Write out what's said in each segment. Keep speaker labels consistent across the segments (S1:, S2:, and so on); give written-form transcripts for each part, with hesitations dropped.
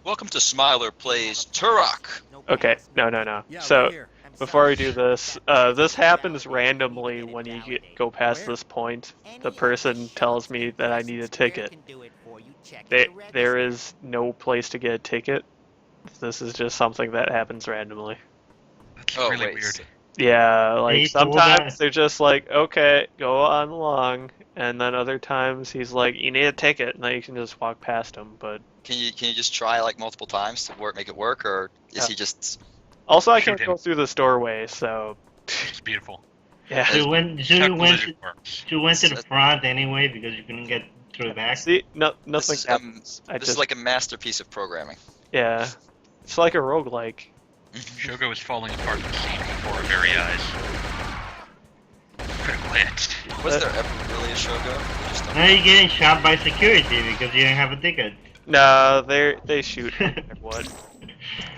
S1: Welcome to Smiler Plays Turok.
S2: Okay, no. So, before we do this, this happens randomly when you go past this point. The person tells me that I need a ticket. There is no place to get a ticket. This is just something that happens randomly.
S3: That's
S1: Oh,
S3: really
S1: wait,
S3: weird.
S1: so-
S2: Yeah, like
S4: He's told
S2: sometimes
S4: that.
S2: they're just like, okay, go on along, and then other times he's like, you need a ticket, and then you can just walk past him. But
S1: Can you just try like multiple times to make it work, or is he just?
S2: also, I
S3: Shoot
S2: can't
S3: him.
S2: go through this doorway, so
S3: It's beautiful.
S2: yeah.
S4: She went to the
S1: That's-
S4: front anyway because you couldn't get through the back.
S2: See, no,
S1: This
S2: nothing
S1: is,
S2: happens. I
S1: this
S2: just
S1: is like a masterpiece of programming.
S2: yeah, it's like a roguelike.
S3: Shogo is falling apart in the scene before our very eyes. Critical hit.
S1: Was there ever really a Shogo? We just don't
S4: Now you're getting shot by security because you didn't have a ticket.
S2: No, they shoot no matter what.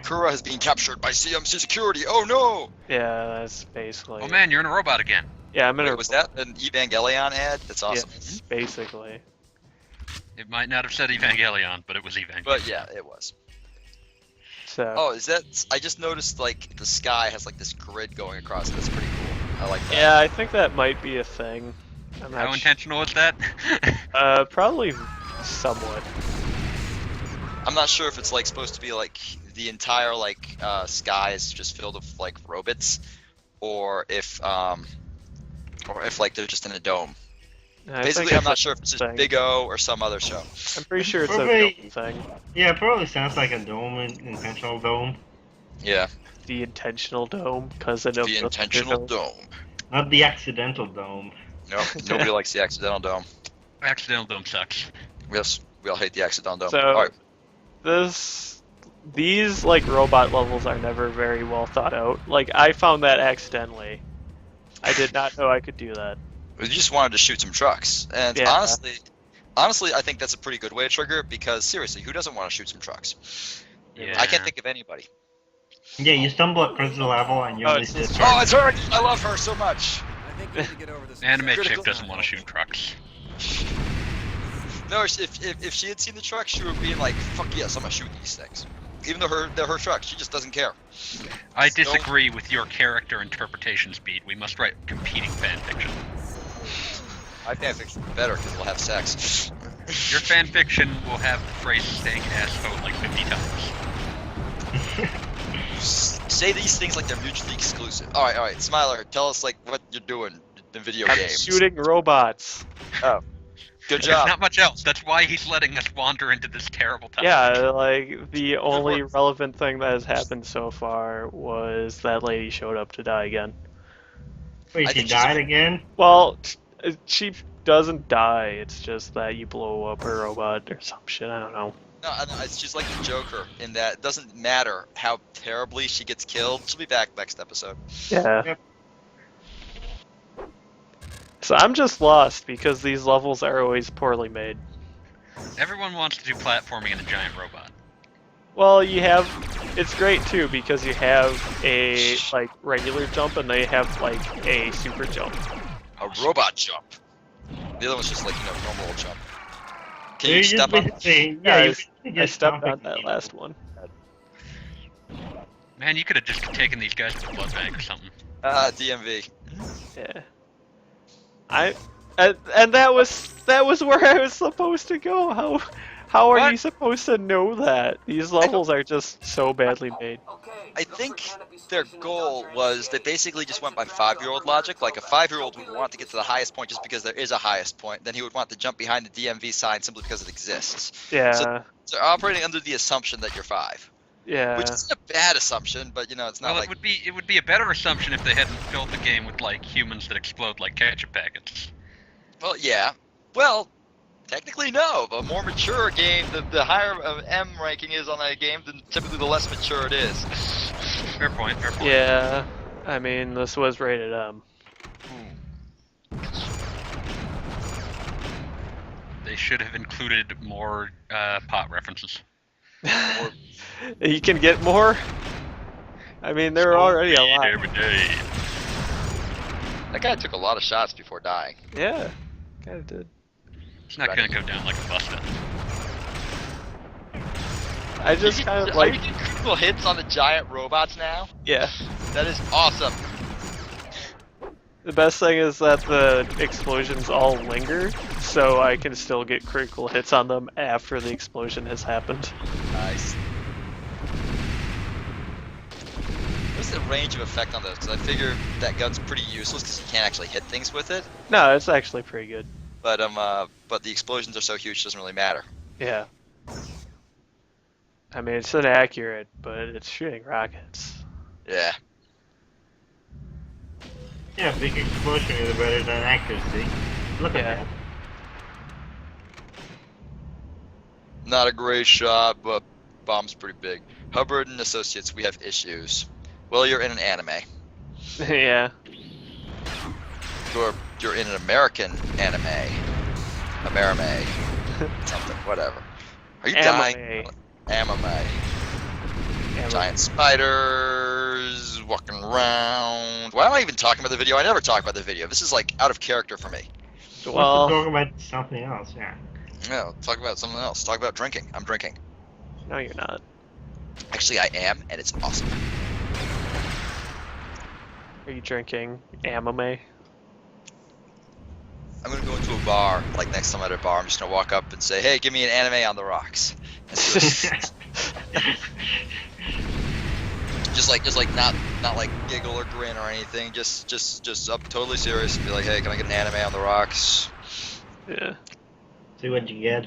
S1: Kura has been captured by CMC security. Oh no!
S2: Yeah, that's basically.
S3: Oh man, you're in a robot again.
S2: Yeah, I'm in
S1: Wait,
S2: a
S1: was that an Evangelion ad? That's awesome.
S2: Yes, basically.
S3: It might not have said Evangelion, but it was Evangelion.
S1: But yeah, it was.
S2: So
S1: Oh, is that? I just noticed like the sky has like this grid going across it. That's pretty cool. I like that.
S2: yeah, I think that might be a thing. I'm
S3: How
S2: not
S3: intentional is that?
S2: probably somewhat.
S1: I'm not sure if it's like supposed to be like the entire like sky is just filled with like robots, or if like they're just in a dome.
S2: I
S1: Basically,
S2: think
S1: I'm not
S2: it's
S1: sure if it's
S2: a
S1: just
S2: thing.
S1: Big O or some other show.
S2: I'm pretty sure it's
S4: Probably-
S2: a thing.
S4: Yeah, it probably sounds like a dome, an intentional dome.
S1: Yeah,
S2: The intentional dome, cousin of
S1: the intentional dome.
S4: Not the accidental dome.
S1: Nope, nobody likes the accidental dome.
S3: Accidental dome sucks.
S1: Yes, we all hate the accidental dome.
S2: So
S1: Alright,
S2: these like robot levels are never very well thought out. Like I found that accidentally. I did not know I could do that.
S1: we just wanted to shoot some trucks, and
S2: Yeah.
S1: honestly, I think that's a pretty good way to trigger it because seriously, who doesn't want to shoot some trucks?
S3: Yeah.
S1: I can't think of anybody.
S4: Yeah, you stumble across the level and you
S2: Oh,
S4: miss
S2: it's
S4: it.
S1: Oh, it's her! I love her so much.
S3: Anime
S1: Critical-
S3: chick doesn't want to shoot trucks.
S1: No, if she had seen the truck, she would be like, "Fuck yes, I'm gonna shoot these things." Even though they're her trucks, she just doesn't care.
S3: I disagree with your character interpretation speed. We must write competing fanfiction.
S1: My fanfiction's better because we'll have sex.
S3: Your fanfiction will have the phrase "stank asshole" like 50 times.
S1: Say these things like they're mutually exclusive. All right, Smiler, tell us like what you're doing in video
S2: I'm
S1: games.
S2: shooting robots.
S1: Good
S3: There's
S1: job.
S3: not much else. That's why he's letting us wander into this terrible topic.
S2: Yeah, like the only relevant thing that has happened so far was that lady showed up to die again.
S4: Wait,
S1: I
S4: she
S1: think she's
S4: died
S1: a-
S4: again?
S2: Well, she doesn't die. It's just that you blow up her robot or some shit. I don't know.
S1: No, it's just like the Joker in that it doesn't matter how terribly she gets killed. She'll be back next episode.
S2: Yeah.
S4: Yep.
S2: So I'm just lost because these levels are always poorly made.
S3: Everyone wants to do platforming in a giant robot.
S2: Well, it's great too because you have a like regular jump and they have like a super jump.
S1: A robot jump. The other one's just like normal jump. Can
S4: So
S1: you
S4: just
S1: step on?
S4: basically-
S2: Yeah,
S4: yeah, you
S2: I
S4: basically just
S2: stepped
S4: jump
S2: on
S4: into
S2: that
S4: the
S2: last
S4: level.
S2: one.
S3: Man, you could have just taken these guys to the blood bank or something.
S1: DMV.
S2: Yeah. And that was where I was supposed to go. How are
S3: What?
S2: you supposed to know that? These levels are just so badly made.
S1: I think their goal was they basically just went by 5-year-old logic. Like a 5-year-old would want to get to the highest point just because there is a highest point. Then he would want to jump behind the DMV sign simply because it exists.
S2: Yeah,
S1: So they're operating under the assumption that you're 5,
S2: yeah.
S1: which isn't a bad assumption, but it's not
S3: Well,
S1: like
S3: it would be a better assumption if they hadn't filled the game with like humans that explode like ketchup packets.
S1: well, yeah. Well, technically no. A more mature game, the higher M ranking is on a game, then typically the less mature it is.
S3: Fair point. Fair point.
S2: Yeah, I mean, this was rated M.
S3: They should have included more pot references.
S2: You can get more? I mean, there are already a lot.
S3: Every day.
S1: That guy took a lot of shots before dying.
S2: Yeah, kinda did.
S3: It's not gonna go down like a bus stop.
S2: I just kind of
S1: Are you
S2: like,
S1: getting critical hits on the giant robots now?
S2: yeah.
S1: That is awesome.
S2: The best thing is that the explosions all linger, so I can still get critical hits on them after the explosion has happened.
S1: Nice. What's the range of effect on those? Because I figure that gun's pretty useless because you can't actually hit things with it.
S2: No, it's actually pretty good.
S1: But the explosions are so huge, it doesn't really matter.
S2: Yeah. I mean, it's inaccurate, but it's shooting rockets.
S1: Yeah.
S4: Yeah, big explosion is better than accuracy. Look at
S2: Yeah.
S4: that.
S1: Not a great shot, but bomb's pretty big. Hubbard and Associates, we have issues. Well, you're in an anime.
S2: Yeah.
S1: You're in an American anime. Amerime. Something, whatever. Are you dying? Anime. Giant spiders walking around. Why am I even talking about the video? I never talk about the video. This is like out of character for me.
S2: Well,
S4: Let's talk about something else, yeah.
S1: No, talk about something else. Talk about drinking. I'm drinking.
S2: no, you're not.
S1: Actually, I am, and it's awesome.
S2: Are you drinking anime?
S1: I'm gonna go into a bar, like next time I'm at a bar, I'm just gonna walk up and say, "Hey, give me an anime on the rocks." And see what- just like not like giggle or grin or anything. Just up totally serious and be like, "Hey, can I get an anime on the rocks?"
S2: Yeah.
S4: See what you get.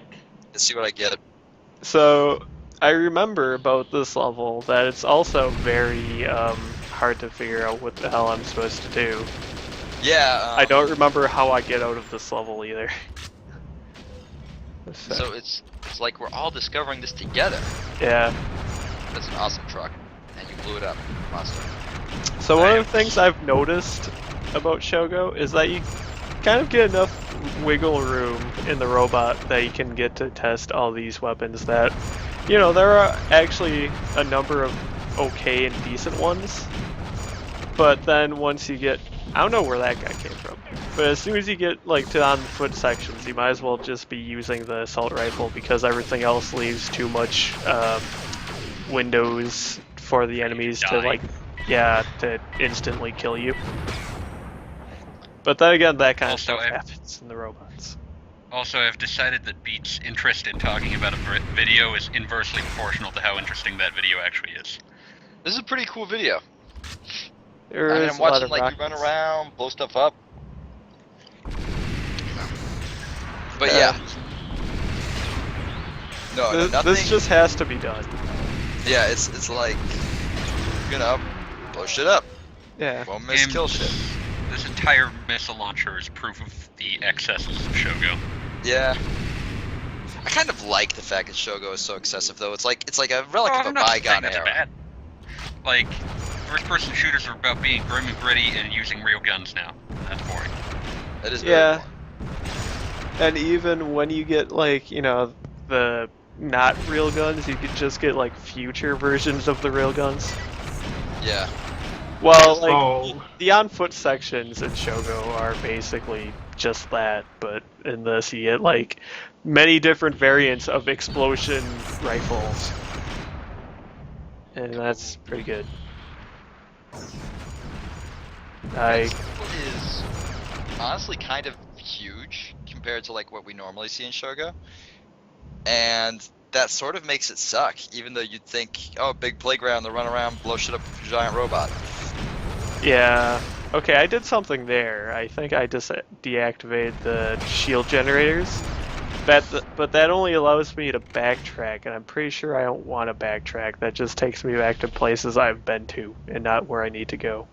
S1: And see what I get.
S2: So, I remember about this level that it's also very hard to figure out what the hell I'm supposed to do.
S1: Yeah.
S2: I don't remember how I get out of this level either.
S1: So it's like we're all discovering this together.
S2: Yeah.
S1: That's an awesome truck, and you blew it up, monster.
S2: So one of the things I've noticed about Shogo is that you kind of get enough wiggle room in the robot that you can get to test all these weapons that, you know, there are actually a number of okay and decent ones. But then once you get, I don't know where that guy came from, but as soon as you get like to on foot sections, you might as well just be using the assault rifle because everything else leaves too much windows for the enemies to like, yeah, to instantly kill you. But then again, that kind of stuff happens in the robots.
S3: Also, I've decided that Beat's interest in talking about a video is inversely proportional to how interesting that video actually is.
S1: This is a pretty cool video.
S2: There's
S1: I'm watching like you run around, blow stuff up. But yeah. No, nothing.
S2: This just has to be done.
S1: Yeah, it's like, you know, blow shit up.
S2: Yeah.
S1: Won't miss kill shit.
S3: This entire missile launcher is proof of the excesses of Shogo.
S1: Yeah. I kind of like the fact that Shogo is so excessive, though. It's like a relic of a bygone era.
S3: Bad. Like, first-person shooters are about being grim and gritty and using real guns now. That's boring.
S1: That is very boring.
S2: And even when you get like, you know, the not real guns, you could just get like future versions of the real guns.
S1: Yeah.
S2: Well, like the on foot sections in Shogo are basically just that, but in this you get like many different variants of explosion rifles. And that's pretty good.
S1: Is honestly kind of huge compared to like what we normally see in Shogo. And that sort of makes it suck, even though you'd think, oh, big playground to run around, blow shit up with a giant robot.
S2: Yeah. Okay, I did something there. I think I just deactivated the shield generators. But that only allows me to backtrack, and I'm pretty sure I don't want to backtrack. That just takes me back to places I've been to, and not where I need to go.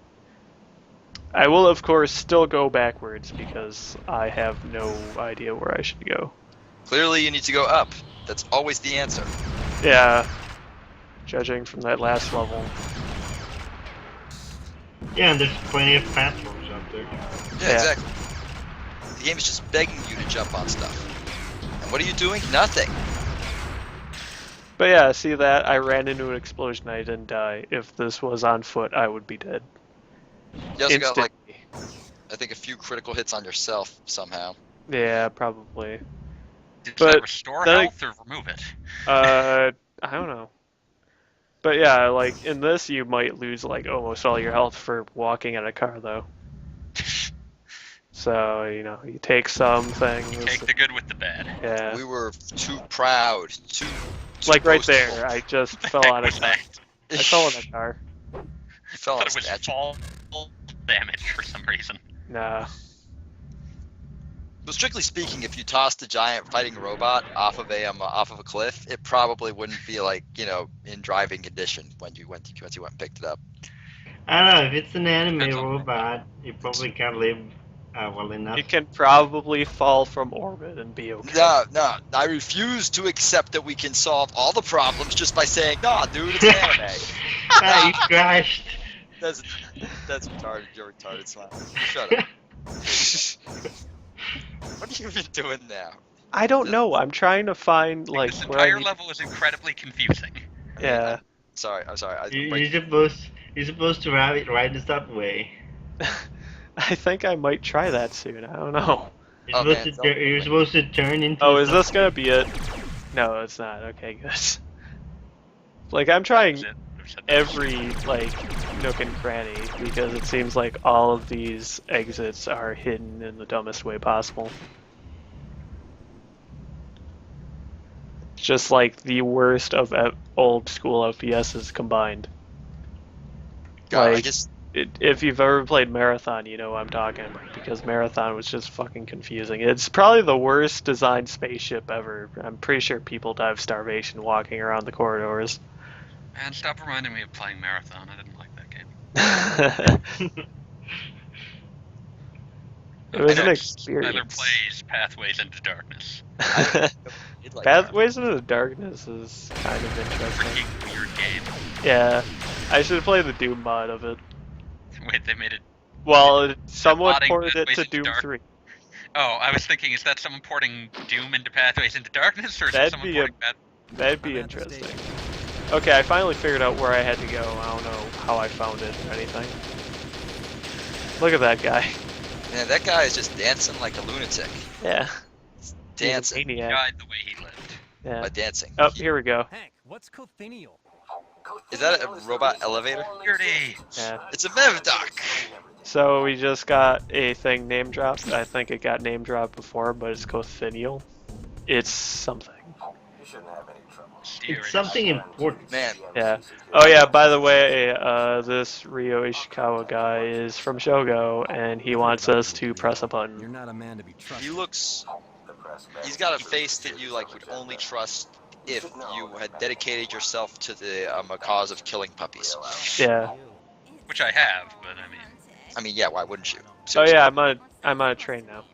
S2: I will, of course, still go backwards, because I have no idea where I should go.
S1: Clearly you need to go up. That's always the answer.
S2: Yeah. Judging from that last level.
S4: Yeah, and there's plenty of platforms out there.
S1: Yeah, exactly. The game is just begging you to jump on stuff. And what are you doing? Nothing.
S2: But yeah, see that? I ran into an explosion, I didn't die. If this was on foot, I would be dead.
S1: You also got, like, I think a few critical hits on yourself somehow.
S2: Yeah, probably.
S3: Does that restore health or remove it?
S2: I don't know. But yeah, like in this, you might lose like almost all your health for walking in a car, though. So you take some things.
S3: Take the good with the bad.
S2: Yeah.
S1: We were too proud, too
S2: Like right
S1: boastful.
S2: there, I just fell out of car. I fell in a car.
S1: You
S3: I
S1: fell
S3: thought
S1: off
S3: it was
S1: statue.
S3: fall damage for some reason.
S2: Nah.
S1: But strictly speaking, if you tossed a giant fighting robot off of a cliff, it probably wouldn't be like in driving condition once you went and picked it up.
S4: I don't know, if it's an anime
S3: Depends on-
S4: robot, you probably can't live well enough.
S2: It can probably fall from orbit and be okay.
S1: No, I refuse to accept that we can solve all the problems just by saying, "Nah, dude, it's an anime."
S4: Ah, you crashed.
S1: That's retarded. You're retarded, Smile. Shut up. What have you been doing now?
S2: I don't know. I'm trying to find like
S3: This
S2: where I
S3: entire
S2: need...
S3: level is incredibly confusing.
S2: Yeah.
S1: I'm sorry.
S4: You're supposed to ride the subway.
S2: I think I might try that soon. I don't know.
S4: You're supposed to turn into.
S2: Oh, is this gonna be it? No, it's not. Okay, good. Like I'm trying
S3: That's it. I've said that.
S2: every like nook and cranny because it seems like all of these exits are hidden in the dumbest way possible. Just like the worst of old school FPSs combined.
S1: God, I
S2: Like,
S1: just
S2: if you've ever played Marathon, you know what I'm talking about, because Marathon was just fucking confusing. It's probably the worst designed spaceship ever. I'm pretty sure people die of starvation walking around the corridors.
S3: Man, stop reminding me of playing Marathon. I didn't like that game.
S2: It was an
S3: Neither
S2: experience.
S3: plays Pathways into Darkness.
S1: You'd like
S2: Pathways into the Darkness is kind of interesting.
S3: Freaking weird game.
S2: Yeah, I should play the Doom mod of it.
S3: Wait, they made it.
S2: Well, someone
S3: modding
S2: ported it
S3: Pathways
S2: to
S3: into
S2: Doom
S3: Dark-
S2: 3.
S3: Oh, I was thinking, is that someone porting Doom into Pathways into Darkness, or is it
S2: That'd
S3: someone
S2: be a-
S3: porting
S2: That'd be interesting. Okay, I finally figured out where I had to go. I don't know how I found it or anything. Look at that guy.
S1: Man, that guy is just dancing like a lunatic.
S2: Yeah. He's a
S1: Dancing.
S2: maniac.
S3: Guide the way he lived?
S2: Yeah.
S1: Dancing.
S2: Oh, here we go.
S5: Hank, what's cothenial?
S1: Is that a robot elevator?
S3: Dirty!
S2: Yeah.
S1: It's a Mevdoc!
S2: So we just got a thing name dropped. I think it got name dropped before, but it's Cothenial. It's something.
S4: It's something important.
S1: Man,
S2: Yeah. Oh yeah, by the way, this Ryo Ishikawa guy is from Shogo, and he wants us to press a
S5: You're
S2: button.
S5: not a man to be trusted.
S1: he looks... He's got a face that you would only trust if you had dedicated yourself to the cause of killing puppies.
S2: Yeah.
S3: Which I have, but I mean...
S1: Yeah, why wouldn't you?
S2: Oh yeah, I'm on a train now.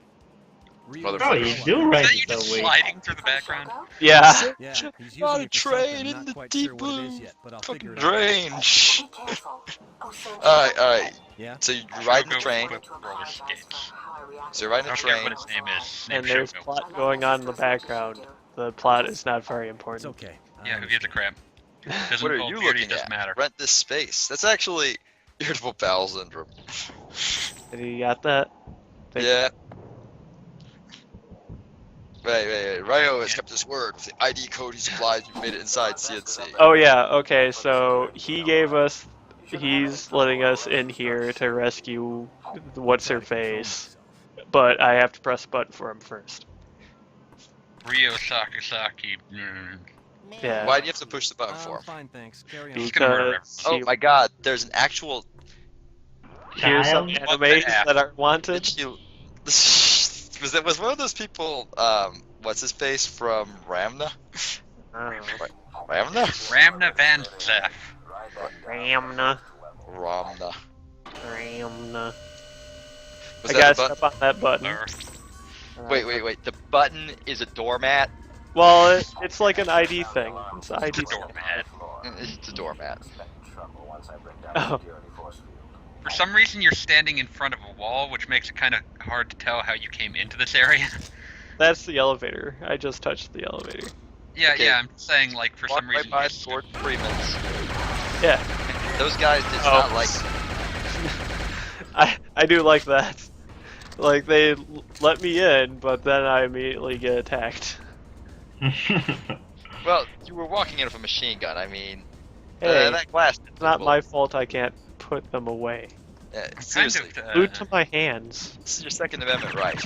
S1: Motherfucker.
S4: Oh, you do ride
S3: Is that you
S4: it
S3: just
S4: that way.
S3: sliding through the background?
S2: Yeah.
S5: Yeah, he's
S1: Not
S5: using
S1: a
S5: it for
S1: train
S5: something,
S1: in
S5: not
S1: the
S5: quite
S1: deep
S5: sure what it is
S1: blue
S5: yet, but I'll
S1: fucking
S5: figure it out.
S1: drain. Alright.
S5: Yeah.
S1: So you're riding the
S3: Shogo
S1: train.
S3: equipped roller skates.
S1: So you're riding
S3: I
S1: the
S3: forget
S1: train.
S3: what his name is.
S2: And
S3: Named
S2: there's
S3: Shogo.
S2: plot going on in the background. The plot is not very
S5: It's
S2: important.
S5: okay. I
S3: Yeah, who gives a
S5: understand.
S3: crap? Doesn't
S1: What are
S3: involve
S1: you
S3: beauty,
S1: looking
S3: doesn't
S1: at?
S3: matter.
S1: Rent this space. That's actually irritable bowel syndrome.
S2: You got that?
S1: Yeah. Wait. Ryo has kept his word. With the ID code he supplied, you made it inside CNC.
S2: Oh yeah, okay, so he's letting us in here to rescue what's her face, but I have to press a button for him first.
S3: Ryo Sakasaki.
S2: Yeah.
S1: Why do you have to push the button for
S5: I'm
S1: him?
S5: fine, thanks. Carry on.
S3: He's gonna murder
S2: Because
S1: Oh my god, there's an actual...
S2: here's some
S4: Child?
S3: What the
S2: animes
S3: F?
S2: that are wanted.
S1: Did you... was one of those people, what's his face from Ramna? Ramna?
S3: Ramna Van Zef.
S2: Ramna.
S1: Ramna.
S2: Ramna.
S1: Was
S2: I
S1: that
S2: gotta
S1: the button?
S2: step on that button.
S3: Or
S1: Wait. The button is a doormat?
S2: Well, it's like an ID thing. It's an ID
S3: the doormat.
S1: It's a doormat.
S2: Oh.
S3: For some reason, you're standing in front of a wall, which makes it kind of hard to tell how you came into this area.
S2: That's the elevator. I just touched the elevator.
S3: Yeah,
S1: Okay.
S3: yeah, I'm saying, like, for
S1: Walk
S3: some
S1: right
S3: reason...
S1: by
S3: you just-
S1: Fort Freeman's.
S2: Yeah.
S1: Those guys did
S2: Oh.
S1: not like
S2: I do like that. Like they let me in, but then I immediately get attacked.
S1: Well, you were walking in with a machine gun. I mean,
S2: Hey,
S1: that glass.
S2: it's not my fault I can't put them away.
S1: Seriously,
S2: Glued to my hands.
S1: this is your Second Amendment right.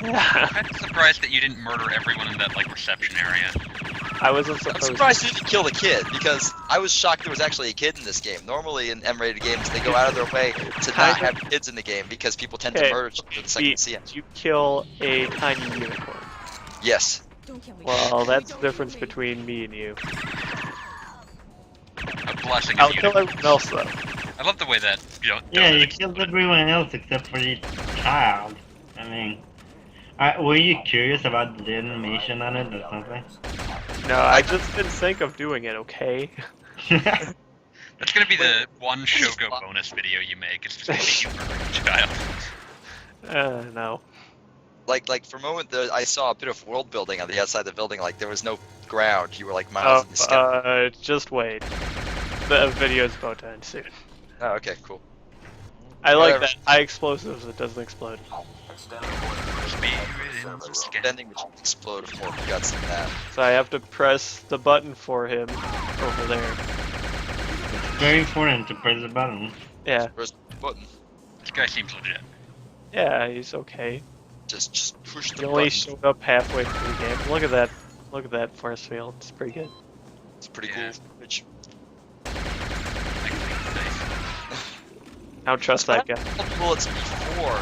S2: Yeah.
S3: I'm kind of surprised that you didn't murder everyone in that like reception area.
S2: I wasn't
S1: I'm
S2: supposed
S1: surprised you didn't kill the kid, because I was shocked there was actually a kid in this game. Normally in M-rated games, they go out of their way to not have kids in the game because people tend to murder children the second they see them.
S2: You kill a tiny unicorn.
S1: Yes.
S2: Well, that's the difference between me and you.
S3: A blessing.
S2: I'll
S3: Of
S2: kill everyone else though.
S3: I love the way that
S4: Yeah, you killed everyone else except for the child. I mean, were you curious about the animation on it or something?
S2: No, I just didn't think of doing it, okay?
S3: That's gonna be the one Shogo bonus video you make. It's just gonna be you murdering a child.
S2: No.
S1: Like for a moment there, I saw a bit of world building on the outside of the building. Like there was no ground. You were like miles in the sky.
S2: Just wait. The video's about to end soon.
S1: Oh, okay, cool.
S2: I like
S1: Whatever.
S2: that. High explosives, it doesn't explode.
S1: Bending which explode with more guts than that.
S2: So I have to press the button for him over there.
S4: Very important to press the button.
S2: Yeah.
S1: Where's the button?
S3: This guy seems legit.
S2: Yeah, he's okay.
S1: Just push the
S2: He only
S1: button.
S2: showed up halfway through the game. Look at that. Look at that force field. It's pretty good.
S1: It's pretty
S3: Yeah.
S1: cool. Which
S2: I don't trust that guy.
S1: bullets before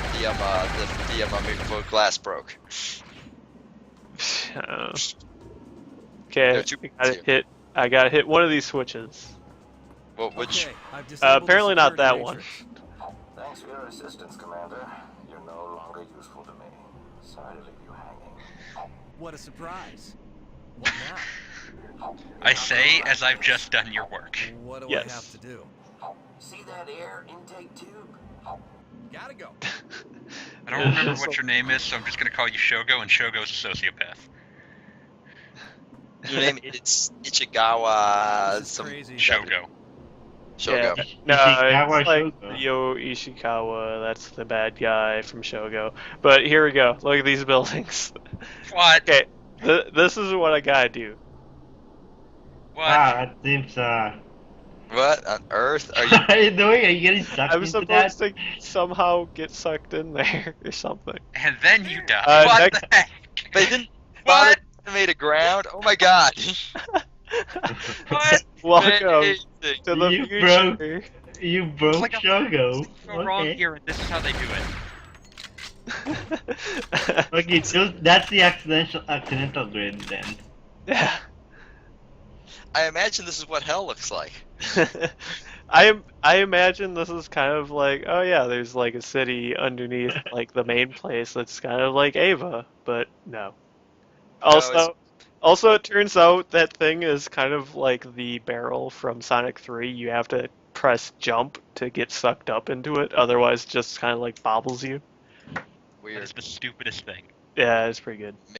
S1: the glass broke.
S2: Okay,
S1: There are two
S2: I gotta hit one of these switches.
S1: Well, which
S5: Okay, I've disabled the
S2: Apparently not
S5: security
S2: that one.
S5: matrix.
S6: Thanks for your assistance, Commander. You're no longer useful to me. Sorry to leave you hanging.
S5: What a surprise. What now?
S3: I say as I've just done your work.
S5: What do I
S2: Yes.
S5: have to do?
S6: See that air intake tube?
S5: Gotta go.
S3: I don't remember what your name is, so I'm just gonna call you Shogo, and Shogo's a sociopath.
S1: your name is Ichigawa
S5: This is
S1: some
S5: crazy.
S3: Shogo.
S1: Shogo.
S2: Yeah. No,
S4: Ishikawa
S2: it's like
S4: Shogo.
S2: Yo Ishikawa, that's the bad guy from Shogo. But here we go. Look at these buildings.
S3: What?
S2: Okay, this is what I gotta do.
S3: What?
S4: Wow, that seems,
S1: What on earth are you?
S4: What are you doing? Are you getting sucked
S2: I'm
S4: into that?
S2: supposed to somehow get sucked in there or something.
S3: And then you die. What
S2: next-
S3: the heck?
S1: They didn't bother
S3: What?
S1: to animate a ground. Oh my god.
S3: What?
S2: Welcome
S1: Amazing.
S2: to the
S4: You
S2: future.
S4: You broke
S3: like a-
S4: Shogo.
S3: Go wrong
S4: Okay.
S3: here, and this is how they do it.
S4: Okay, so that's the accidental grid then.
S2: Yeah.
S1: I imagine this is what hell looks like.
S2: I imagine this is kind of like, oh yeah, there's like a city underneath like the main place that's kind of like Ava, but no. Also it turns out that thing is kind of like the barrel from Sonic 3. You have to press jump to get sucked up into it, otherwise it just kind of like bobbles you.
S3: That
S1: Weird.
S3: is the stupidest thing.
S2: Yeah, it's pretty good.